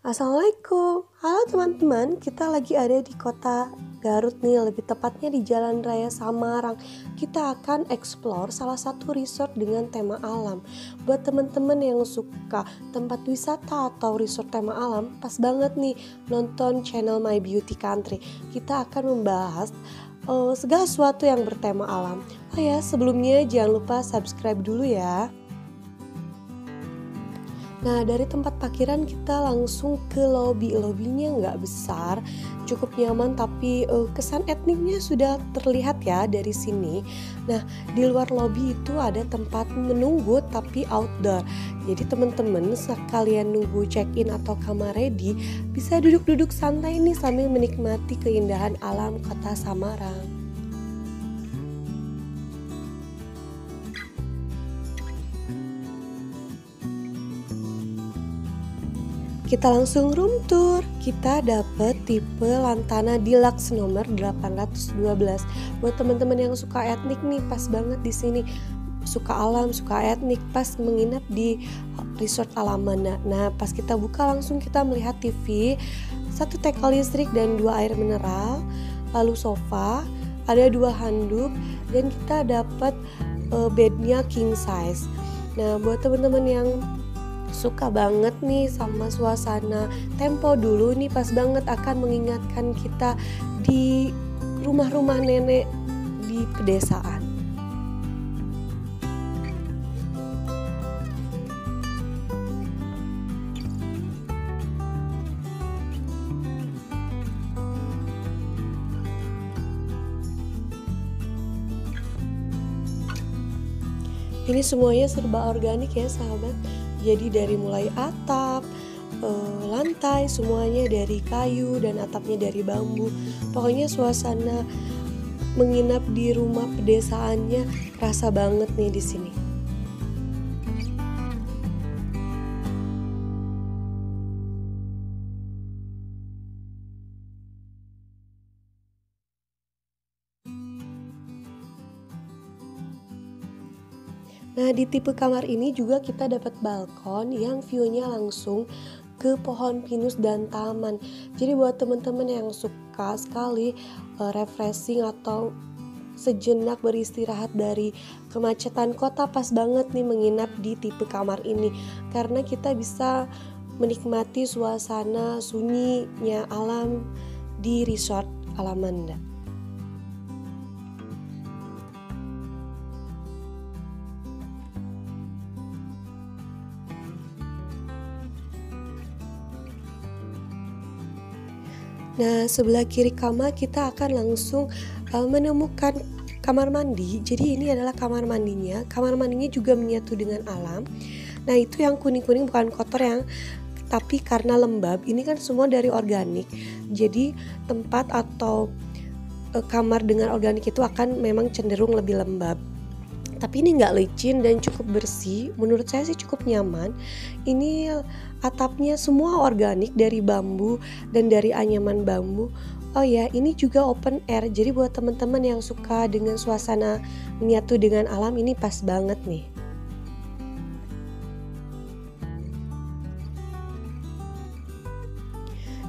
Assalamualaikum, halo teman-teman, kita lagi ada di kota Garut nih, lebih tepatnya di Jalan Raya Samarang. Kita akan explore salah satu resort dengan tema alam. Buat teman-teman yang suka tempat wisata atau resort tema alam, pas banget nih nonton channel My Beauty Country. Kita akan membahas segala sesuatu yang bertema alam. Oh ya, sebelumnya jangan lupa subscribe dulu ya. Nah, dari tempat parkiran kita langsung ke lobby. Lobbynya nggak besar, cukup nyaman, tapi kesan etniknya sudah terlihat ya dari sini. Nah, di luar lobby itu ada tempat menunggu tapi outdoor. Jadi teman-teman sekalian nunggu check-in atau kamar ready, bisa duduk-duduk santai nih sambil menikmati keindahan alam kota Samarang. Kita langsung room tour. Kita dapat tipe Lantana Deluxe nomor 812. Buat teman-teman yang suka etnik nih, pas banget di sini. Suka alam, suka etnik, pas menginap di resort Alamanda. Nah, pas kita buka langsung kita melihat TV, satu teko listrik dan 2 air mineral, lalu sofa, ada 2 handuk, dan kita dapat bednya king size. Nah, buat teman-teman yang suka banget nih sama suasana tempo dulu nih, pas banget akan mengingatkan kita di rumah-rumah nenek di pedesaan. Ini semuanya serba organik ya sahabat. Jadi dari mulai atap, lantai semuanya dari kayu dan atapnya dari bambu. Pokoknya suasana menginap di rumah pedesaannya rasa banget nih di sini. Nah, di tipe kamar ini juga kita dapat balkon yang view-nya langsung ke pohon pinus dan taman. Jadi buat teman-teman yang suka sekali refreshing atau sejenak beristirahat dari kemacetan kota, pas banget nih menginap di tipe kamar ini. Karena kita bisa menikmati suasana sunyinya alam di resort Alamanda. Nah, sebelah kiri kamar kita akan langsung menemukan kamar mandi. Jadi ini adalah kamar mandinya. Kamar mandinya juga menyatu dengan alam. Nah, itu yang kuning-kuning bukan kotor yang, tapi karena lembab. Ini kan semua dari organik. Jadi tempat atau kamar dengan organik itu akan memang cenderung lebih lembab. Tapi ini nggak licin dan cukup bersih. Menurut saya sih cukup nyaman. Ini atapnya semua organik dari bambu dan dari anyaman bambu. Oh ya, ini juga open air. Jadi buat teman-teman yang suka dengan suasana menyatu dengan alam, ini pas banget nih.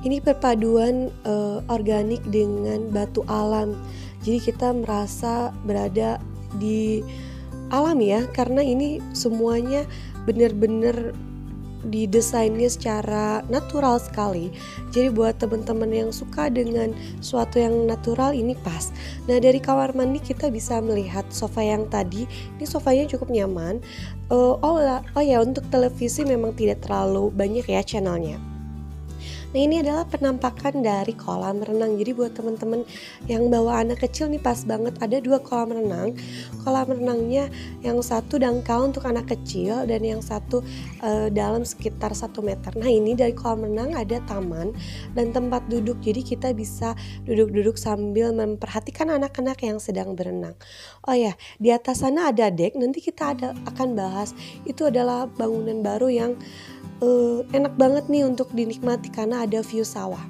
Ini perpaduan organik dengan batu alam. Jadi kita merasa berada di alam ya, karena ini semuanya benar-benar didesainnya secara natural sekali. Jadi buat teman-teman yang suka dengan suatu yang natural, ini pas. Nah, dari kamar mandi kita bisa melihat sofa yang tadi. Ini sofanya cukup nyaman. Oh ya, untuk televisi memang tidak terlalu banyak ya channelnya. Nah, ini adalah penampakan dari kolam renang. Jadi buat teman-teman yang bawa anak kecil nih, pas banget ada 2 kolam renang. Kolam renangnya yang satu dangkal untuk anak kecil dan yang satu dalam sekitar 1 meter. Nah, ini dari kolam renang ada taman dan tempat duduk. Jadi kita bisa duduk-duduk sambil memperhatikan anak-anak yang sedang berenang. Oh ya, di atas sana ada deck. Nanti kita akan bahas. Itu adalah bangunan baru yang enak banget nih untuk dinikmati karena ada view sawah.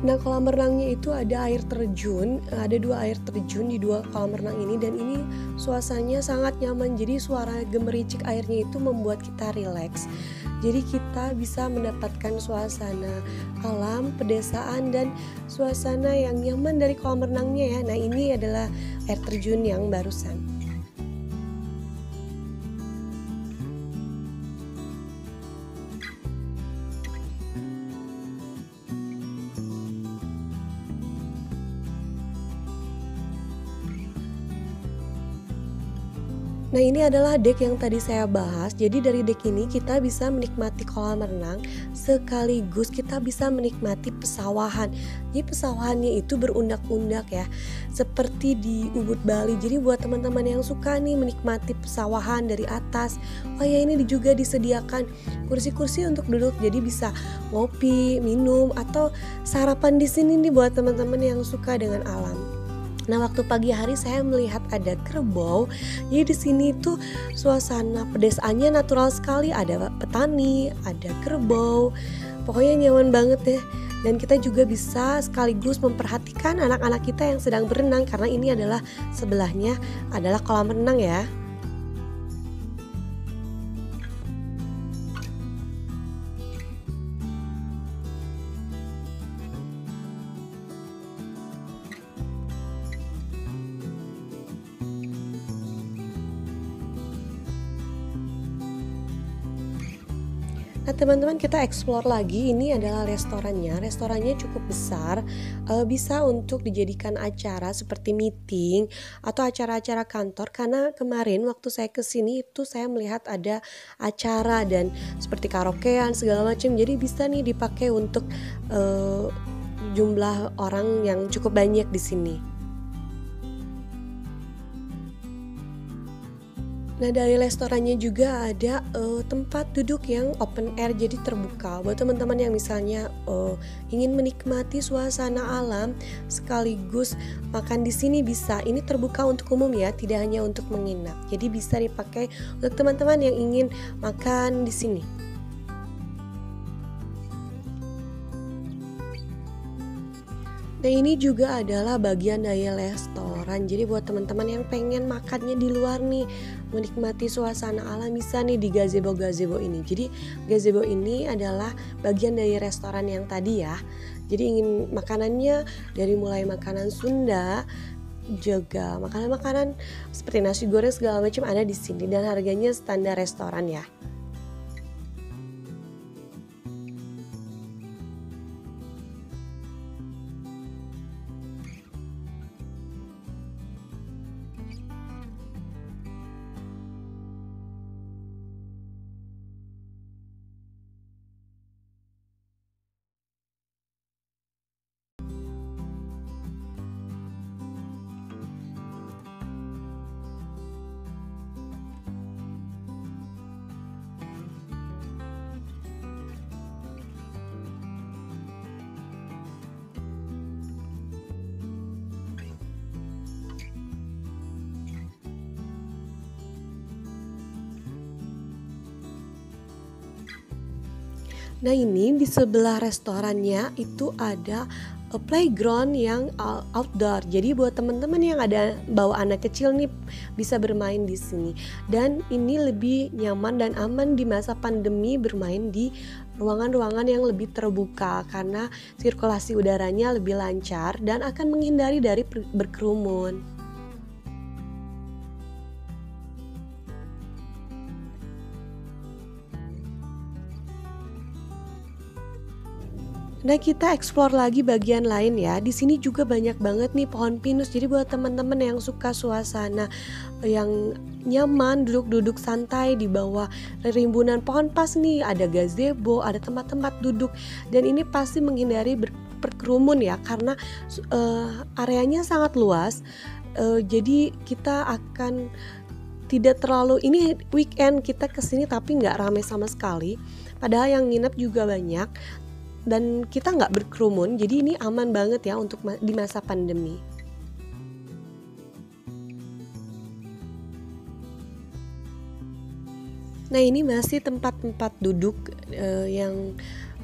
Nah, kolam renangnya itu ada air terjun, ada 2 air terjun di 2 kolam renang ini dan ini suasananya sangat nyaman. Jadi suara gemericik airnya itu membuat kita rileks. Jadi kita bisa mendapatkan suasana alam, pedesaan dan suasana yang nyaman dari kolam renangnya ya. Nah, ini adalah air terjun yang barusan. Nah, ini adalah deck yang tadi saya bahas. Jadi dari deck ini kita bisa menikmati kolam renang sekaligus kita bisa menikmati pesawahan. Jadi pesawahannya itu berundak-undak ya, seperti di Ubud Bali. Jadi buat teman-teman yang suka nih menikmati pesawahan dari atas, oh ya ini juga disediakan kursi-kursi untuk duduk. Jadi bisa ngopi, minum atau sarapan di sini nih buat teman-teman yang suka dengan alam. Nah, waktu pagi hari saya melihat ada kerbau. Jadi di sini tuh suasana pedesaannya natural sekali. Ada petani, ada kerbau. Pokoknya nyaman banget ya. Dan kita juga bisa sekaligus memperhatikan anak-anak kita yang sedang berenang karena ini adalah sebelahnya adalah kolam renang ya. Nah teman-teman, kita explore lagi. Ini adalah restorannya. Restorannya cukup besar, bisa untuk dijadikan acara seperti meeting atau acara-acara kantor. Karena kemarin waktu saya kesini itu saya melihat ada acara dan seperti karaokean segala macam. Jadi bisa nih dipakai untuk jumlah orang yang cukup banyak di sini. Nah, dari restorannya juga ada tempat duduk yang open air, jadi terbuka buat teman-teman yang misalnya ingin menikmati suasana alam sekaligus makan di sini bisa. Ini terbuka untuk umum ya, tidak hanya untuk menginap. Jadi bisa dipakai untuk teman-teman yang ingin makan di sini. Nah, ini juga adalah bagian dari restoran. Jadi buat teman-teman yang pengen makannya di luar nih, menikmati suasana alam bisa nih di gazebo-gazebo ini. Jadi gazebo ini adalah bagian dari restoran yang tadi ya. Jadi ingin makanannya dari mulai makanan Sunda, juga makanan-makanan seperti nasi goreng segala macam ada di sini dan harganya standar restoran ya. Nah, ini di sebelah restorannya itu ada playground yang outdoor. Jadi buat teman-teman yang ada bawa anak kecil nih bisa bermain di sini. Dan ini lebih nyaman dan aman di masa pandemi bermain di ruangan-ruangan yang lebih terbuka karena sirkulasi udaranya lebih lancar dan akan menghindari dari berkerumun. Nah, kita explore lagi bagian lain ya. Di sini juga banyak banget nih pohon pinus. Jadi buat teman-teman yang suka suasana yang nyaman, duduk-duduk santai di bawah rimbunan pohon pas nih ada gazebo, ada tempat-tempat duduk dan ini pasti menghindari berkerumun ya karena areanya sangat luas. Jadi kita akan tidak terlalu ini weekend kita kesini tapi nggak ramai sama sekali. Padahal yang nginep juga banyak dan kita nggak berkerumun, jadi ini aman banget ya untuk di masa pandemi. Nah, ini masih tempat-tempat duduk yang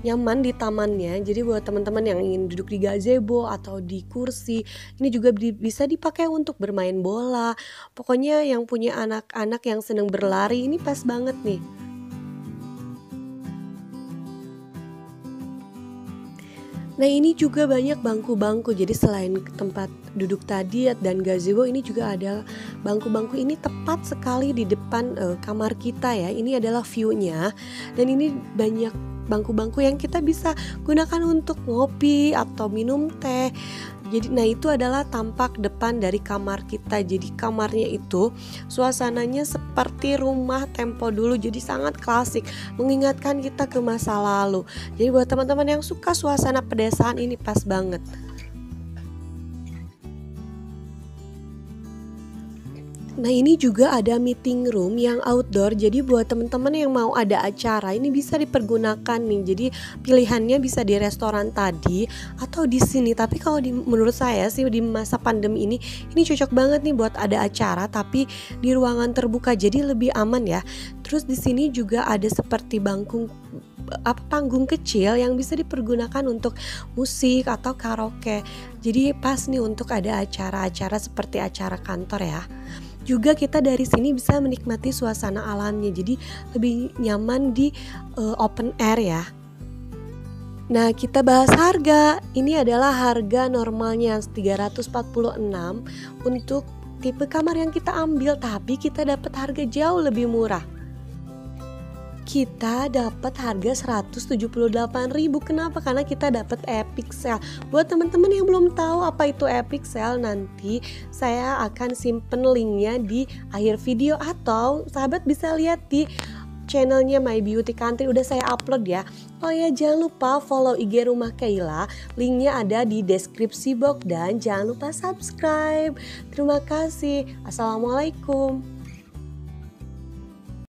nyaman di tamannya. Jadi buat teman-teman yang ingin duduk di gazebo atau di kursi, ini juga bisa dipakai untuk bermain bola. Pokoknya yang punya anak-anak yang senang berlari ini pas banget nih. Nah ini juga banyak bangku-bangku, jadi selain tempat duduk tadi dan gazebo, ini juga ada bangku-bangku. Ini tepat sekali di depan kamar kita ya. Ini adalah view-nya, dan ini banyak bangku-bangku yang kita bisa gunakan untuk ngopi atau minum teh. Jadi nah itu adalah tampak depan dari kamar kita. Jadi kamarnya itu suasananya seperti rumah tempo dulu, jadi sangat klasik, mengingatkan kita ke masa lalu. Jadi buat teman-teman yang suka suasana pedesaan ini pas banget. Nah ini juga ada meeting room yang outdoor, jadi buat teman-teman yang mau ada acara ini bisa dipergunakan nih. Jadi pilihannya bisa di restoran tadi atau di sini. Tapi kalau menurut saya sih di masa pandemi ini cocok banget nih buat ada acara tapi di ruangan terbuka, jadi lebih aman ya. Terus di sini juga ada seperti panggung kecil yang bisa dipergunakan untuk musik atau karaoke. Jadi pas nih untuk ada acara-acara seperti acara kantor ya. Juga kita dari sini bisa menikmati suasana alamnya, jadi lebih nyaman di open air ya. Nah kita bahas harga. Ini adalah harga normalnya 346 untuk tipe kamar yang kita ambil, tapi kita dapat harga jauh lebih murah. Kita dapat harga 178.000. Kenapa? Karena kita dapat epic sale. Buat teman-teman yang belum tahu apa itu epic sale, nanti saya akan simpen linknya di akhir video, atau sahabat bisa lihat di channelnya My Beauty Country, udah saya upload ya. Oh ya, jangan lupa follow IG Rumah Keila, linknya ada di deskripsi box, dan jangan lupa subscribe. Terima kasih. Assalamualaikum.